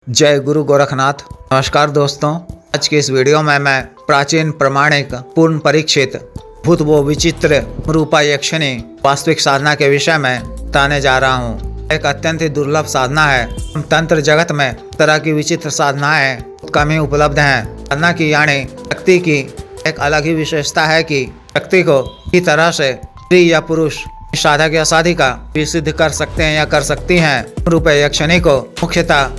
जय गुरु गोरखनाथ। नमस्कार दोस्तों, आज की इस वीडियो में मैं प्राचीन प्रमाणिक पूर्ण परीक्षित भूत व विचित्र रूपा यक्षिणी वास्तविक साधना के विषय में बताने जा रहा हूँ। एक अत्यंत ही दुर्लभ साधना है। तंत्र जगत में तरह की विचित्र साधनाएं कम ही उपलब्ध हैं। साधना की यानी शक्ति की एक अलग ही विशेषता है कि शक्ति को की तरह से स्त्री या पुरुष साधक या साधिका भी सिद्ध कर सकते हैं या कर सकती हैं। रूपा यक्षिणी को मुख्यतः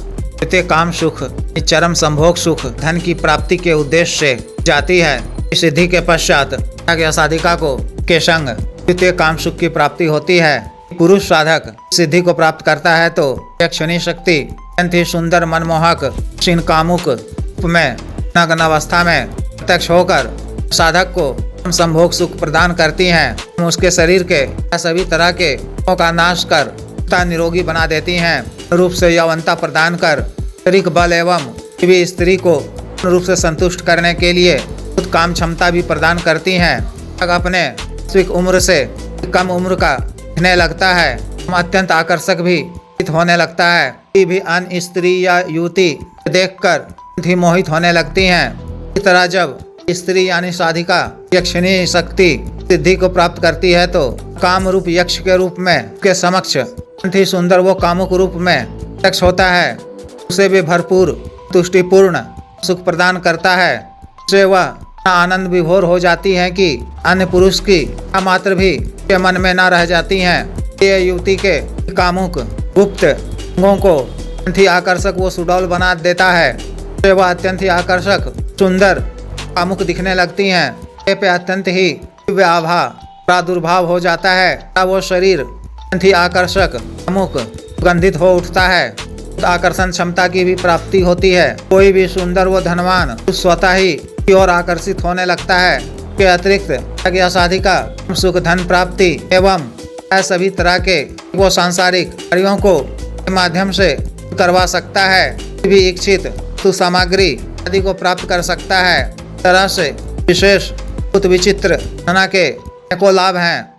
द्वितीय काम सुख, चरम संभोग सुख, धन की प्राप्ति के उद्देश्य से जाती है। इस सिद्धि के पश्चात या साधिका को के संग द्वितीय काम सुख की प्राप्ति होती है। पुरुष साधक सिद्धि को प्राप्त करता है तो यक्षिणी शक्ति अत्यंत ही सुंदर, मनमोहक, क्षीण कामुक रूप में नग्न अवस्था में प्रत्यक्ष होकर साधक को संभोग सुख प्रदान करती हैं। उसके शरीर के सभी तरह के का नाश कर निरोगी बना देती हैं। रूप से यौवनता प्रदान कर शारीरिक बल एवं भी स्त्री को रूप से संतुष्ट करने के लिए खुद काम क्षमता भी प्रदान करती हैं। अपने वास्तविक उम्र से कम उम्र का दिखने लगता है, अत्यंत आकर्षक भी होने लगता है। भी अन्य स्त्री या युवती देखकर ही मोहित होने लगती हैं। इस तरह जब स्त्री यानी साधिका यक्षिणी शक्ति सिद्धि को प्राप्त करती है तो काम रूप यक्ष के रूप में उसके समक्ष ही सुंदर वो कामुक रूप में प्रत्यक्ष होता है। उसे भी भरपूर तुष्टिपूर्ण सुख प्रदान करता है। उससे वह आनंद विभोर हो जाती है कि अन्य पुरुष की मात्र भी के मन में न रह जाती हैं। ये युवती के कामुक गुप्त अंगों को अत्यंत ही आकर्षक वो सुडौल बना देता है। उससे वह अत्यंत ही आकर्षक, सुंदर, कामुक दिखने लगती हैं। पे अत्यंत ही दिव्य आभा प्रादुर्भाव हो जाता है। वो शरीर अत्यंत ही आकर्षक, कामुक, सुगंधित हो उठता है। आकर्षण क्षमता की भी प्राप्ति होती है। कोई भी सुंदर व धनवान स्वतः ही की ओर आकर्षित होने लगता है। के अतिरिक्त साधिका सुख, धन प्राप्ति एवं सभी तरह के वो सांसारिक कार्यों को के माध्यम से करवा सकता है। भी इच्छित तो सामग्री आदि को प्राप्त कर सकता है। तरह से विशेष भूत विचित्र साधना के को लाभ हैं।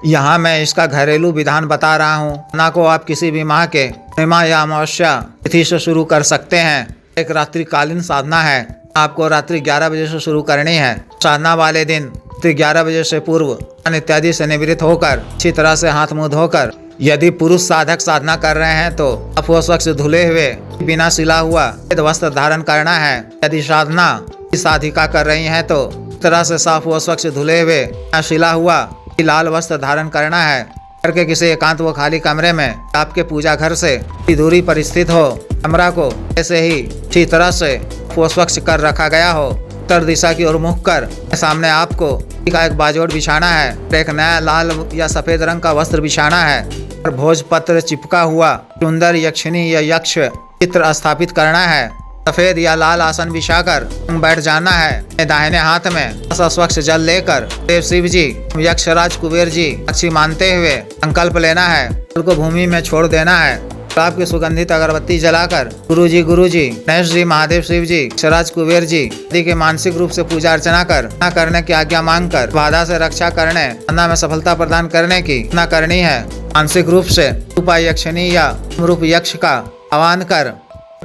यहाँ मैं इसका घरेलू विधान बता रहा हूँ। साधना को आप किसी भी माह के पूर्णिमा या अमावस्या तिथि से शुरू कर सकते हैं। एक रात्रिकालीन साधना है। आपको रात्रि 11 बजे से शुरू करनी है। साधना वाले दिन रात्रि 11 बजे से पूर्व इत्यादि से निवृत्त होकर अच्छी तरह से हाथ मुंह धोकर, यदि पुरुष साधक साधना कर रहे हैं तो आप वो स्वच्छ धुले हुए बिना सिला हुआ वस्त्र धारण करना है। यदि साधना साधिका कर रही है तो इस तरह से साफ व स्वच्छ धुले हुए सिला हुआ लाल वस्त्र धारण करना है। घर के किसी एकांत व खाली कमरे में आपके पूजा घर से दूरी पर स्थित हो। कमरा को ऐसे ही अच्छी तरह से स्वच्छ कर रखा गया हो। उत्तर दिशा की ओर मुख कर सामने आपको एक बाजोड़ बिछाना है। एक नया लाल या सफेद रंग का वस्त्र बिछाना है और भोजपत्र चिपका हुआ सुंदर यक्षिणी या यक्ष चित्र स्थापित करना है। सफेद या लाल आसन बिछाकर बैठ जाना है। दाहिने हाथ में स्वच्छ जल लेकर देव शिव जी, यक्षराज कुबेर जी अच्छी मानते हुए संकल्प लेना है। जल को भूमि में छोड़ देना है। गुलाब की सुगंधित अगरबत्ती जलाकर गुरु जी, गणेश जी, महादेव शिव जी, यक्षराज कुबेर जी आदि के मानसिक रूप से पूजा अर्चना करने की आज्ञा मांग कर बाधा से रक्षा करने, साधना में सफलता प्रदान करने की न करनी है। मानसिक रूप से रूपा यक्षिणी या रूप यक्ष का आह्वान कर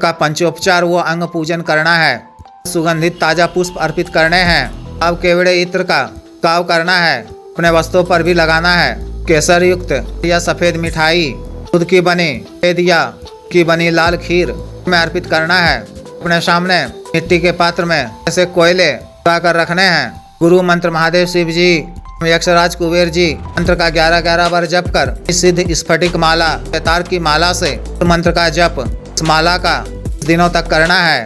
का पंचोपचार वो अंग पूजन करना है। सुगंधित ताजा पुष्प अर्पित करने हैं। अब केवड़े इत्र का गाव करना है। अपने वस्त्रों पर भी लगाना है। केसर युक्त या सफेद मिठाई, दूध की बनी या की बनी लाल खीर में अर्पित करना है। अपने सामने मिट्टी के पात्र में ऐसे कोयले कर रखने हैं। गुरु मंत्र महादेव शिव जी, यक्षराज कुबेर जी मंत्र का 11-11 बार जप कर सिद्ध स्फटिक माला, तार की माला से मंत्र का जप माला का दिनों तक करना है।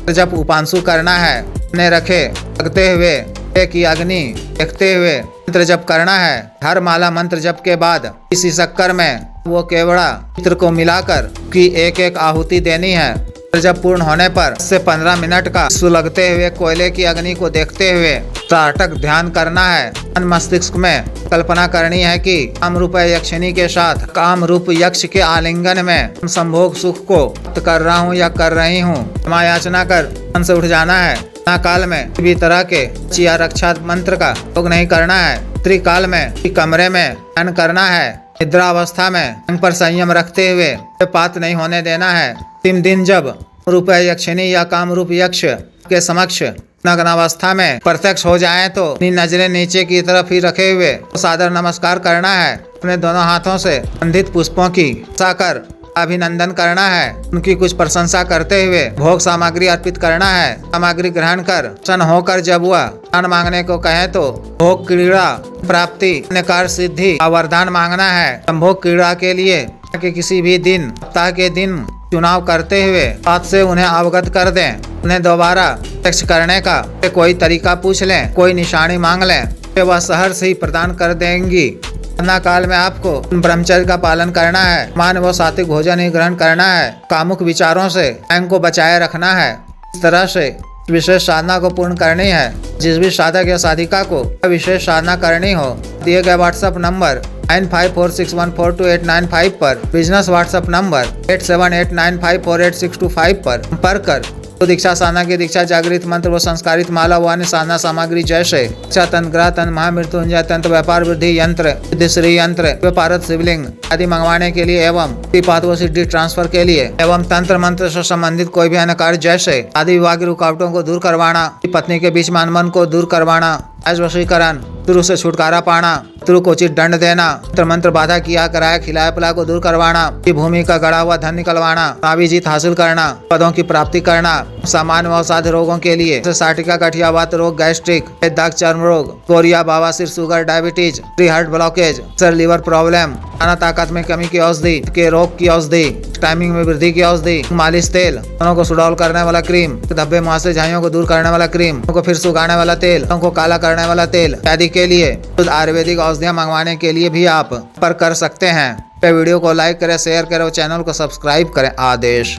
जब उपांशु करना है। अपने रखे लगते हुए की अग्नि देखते हुए मंत्र जप करना है। हर माला मंत्र जप के बाद इसी शक्कर में वो केवड़ा चित्र को मिलाकर की एक आहुति देनी है। जब पूर्ण होने पर 15 मिनट का सुलगते हुए कोयले की अग्नि को देखते हुए त्राटक ध्यान करना है। मन मस्तिष्क में कल्पना करनी है कि काम रूप यक्षिणी के साथ काम रूप यक्ष के आलिंगन में संभोग सुख को प्राप्त कर रहा हूँ या कर रही हूँ। क्षमा याचना कर मन से उठ जाना है। काल में किसी तरह के चिया रक्षा मंत्र का उपयोग नहीं करना है। त्रिकाल में कमरे में ध्यान करना है। निद्रा अवस्था में अंग पर संयम रखते हुए पात नहीं होने देना है। 3 दिन जब रूप यक्षिणी या कामरूप यक्ष के समक्ष नग्नावस्था में प्रत्यक्ष हो जाएं तो अपनी नजरें नीचे की तरफ ही रखे हुए सादर नमस्कार करना है। अपने दोनों हाथों से बंधित पुष्पों की साकर अभिनंदन करना है। उनकी कुछ प्रशंसा करते हुए भोग सामग्री अर्पित करना है। सामग्री ग्रहण कर प्रसन्न होकर जब वह दान मांगने को कहे तो भोग क्रीड़ा प्राप्ति कार्य सिद्धि और वरदान मांगना है। संभोग क्रीड़ा के लिए कि किसी भी दिन सप्ताह के दिन चुनाव करते हुए बात से उन्हें अवगत कर दें। उन्हें दोबारा प्रत्यक्ष करने का कोई तरीका पूछ लें, कोई निशानी मांग लें, वह शहर से ही प्रदान कर देंगी। साधना काल में आपको ब्रह्मचर्य का पालन करना है। मान व सात्विक भोजन ही ग्रहण करना है। कामुक विचारों से स्वयं को बचाए रखना है। इस तरह से विशेष साधना को पूर्ण करनी है। जिस भी साधक या साधिका को विशेष साधना करनी हो दिए गए व्हाट्सएप नंबर 9546142895 पर, बिजनेस व्हाट्सएप नंबर 8789548625 पर संपर्क कर तो दीक्षा साधना की दीक्षा, जागृत मंत्र व संस्कारित माला व अन्य साधना सामग्री जैसे दीक्षा तंत्र, ग्रह तंत्र, महामृत्युंजय तंत्र, व्यापार वृद्धि यंत्र, सिद्धि यंत्र, व्यापारत शिवलिंग आदि मंगवाने के लिए एवं पात व सिद्धि ट्रांसफर के लिए एवं तंत्र मंत्र से संबंधित कोई भी अन्य कार्य जैसे आदि विवाह की रुकावटों को दूर करवाना, पत्नी के बीच में अनबन को दूर करवाना, वशीकरण, शत्रु से छुटकारा पाना, शत्रु को उचित दंड देना, मंत्र बाधा किया कराया खिलाया पिला को दूर करवाना, भूमि का गड़ा हुआ धन निकलवाना, कावी जीत हासिल करना, पदों की प्राप्ति करना, सामान्य व असाध्य रोगों के लिए साटिका, गठियावात रोग, गैस्ट्रिक, दाग, चर्म रोग, कोरिया, बवासीर, sugar, diabetes, heart blockage, sir, liver problem, खाना ताकत में कमी की औषधि, के रोग की औषधि, टाइमिंग में वृद्धि की औषधि, मालिश तेल, दोनों को सुडौल करने वाला क्रीम, धब्बे मुहासे झाइयों को दूर करने वाला क्रीम, को फिर सुखाने वाला तेल, को काला करने वाला तेल आदि के लिए आयुर्वेदिक औषधियाँ मंगवाने के लिए भी आप पर कर सकते हैं। वीडियो को लाइक करें, शेयर करें और चैनल को सब्सक्राइब करें। आदेश।